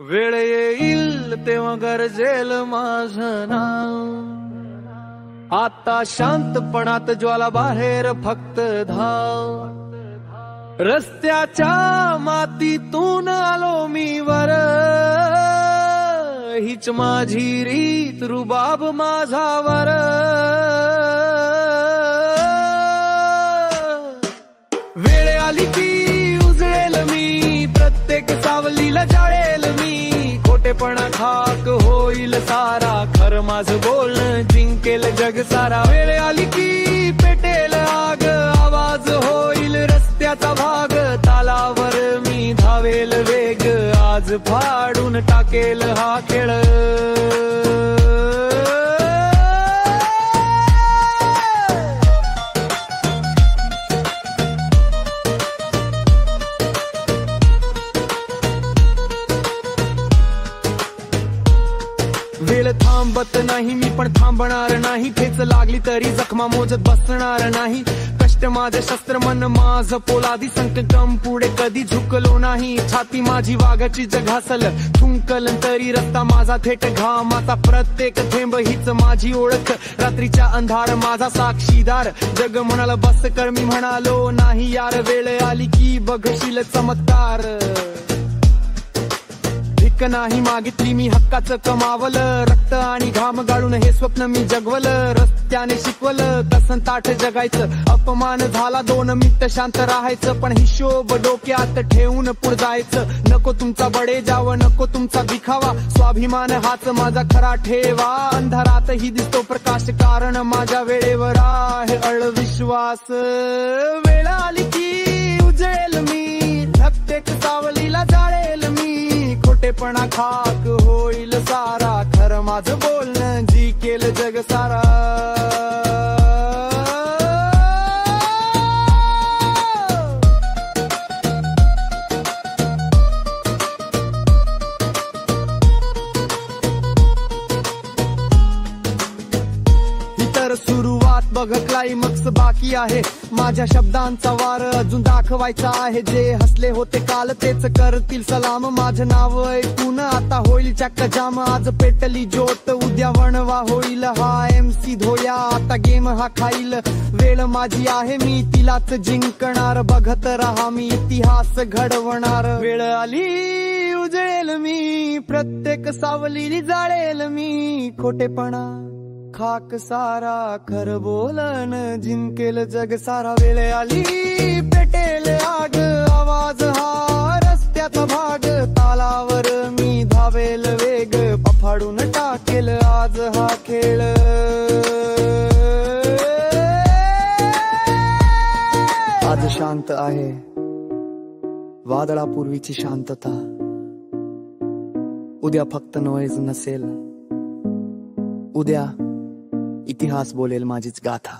वेळ येईल तेव्हा गरजेल माझं नाव, आता शांतपणात ज्वाला बाहेर फक्त धाव। रस्त्याच्या मातीतून आलो मी वर, हीच माझी रीत रुबाब माझावर। वेळ आली की उजळेल मी, प्रत्येक सावलीला जाळेल मी। खोटेपणा खाक होईल सारा, खरं माझं बोलणं जिंकेल जग सारा। वेळ आली की पेटेल आग, आवाज होईल रस्त्याचा भाग। तालावर मी धावेल वेग, आज फाडून टाकेल हा खेळ। वेळ थांबत नाही मी पण थांबणार नाही, ठेच लागली तरी जखमा मोजत बसणार नाही। कष्ट माझे शस्त्र मन माझ पोलादी, संकटम पुढे कधी झुकलो नाही। छाती माझी वाघाची जघासल थुंकल तरी रस्ता माझा थेट घामाचा। प्रत्येक थेंब हीच माझी ओळख, रात्रीच्या अंधार माझा साक्षीदार। जग म्हणाल बस कर, मी म्हणालो नाही यार। वेळ आली की बघशील चमत्कार, नाही मागितली मी हक्काचं कमावलं। रक्त आणि घाम गाळून हे स्वप्न मी जगवलं। रस्त्याने शिकवलं कसं ताठ जगायचं, अपमान झाला 2 मिनिट शांत राहायचं। पण हिशोब डोक्यात ठेवून पुढे जायचं। नको तुमचा बडे जावं, नको तुमचा दिखावा, स्वाभिमान हाच माझा खरा ठेवा। अंधारातही दिसतो प्रकाश, कारण माझ्या वेळेवर आहे अळ विश्वास। वेळ आली की उजळेल मी, प्रत्येक सावलीला जाळेल मी। खोटेपणा खाक होईल सारा, खरं माझं बोलणं जिंकेल जग सारा। इतर सुरुवात बघ, क्लायमॅक्स बाकी आहे। माझ्या शब्दांचा वार अजून दाखवायचा आहे। जे हसले होते काल तेच करतील सलाम। माझं नाव ऐकून आता होईल चक्क जाम। आज पेटली ज्योत उद्या वणवा होईल हा MC धोया, आता गेम हा खाईल। वेळ माझी आहे मी तिलाच जिंकणार, बघत राहा मी इतिहास घडवणार। वेळ आली उजळेल मी, प्रत्येक सावली जाळेल मी। खोटेपणा खाक सारा, खरं बोलन जिंकेल जग सारा। वेळ आली पेटेल आग, आवाज हा रस्त्याचा भाग। तालावर मी धावेल वेग, फाडून टाकेल आज हा खेळ। आज शांत आहे वादळापूर्वीची शांतता, उद्या फक्त नॉईज नसेल। उद्या इतिहास बोलेल माझीच गाथा।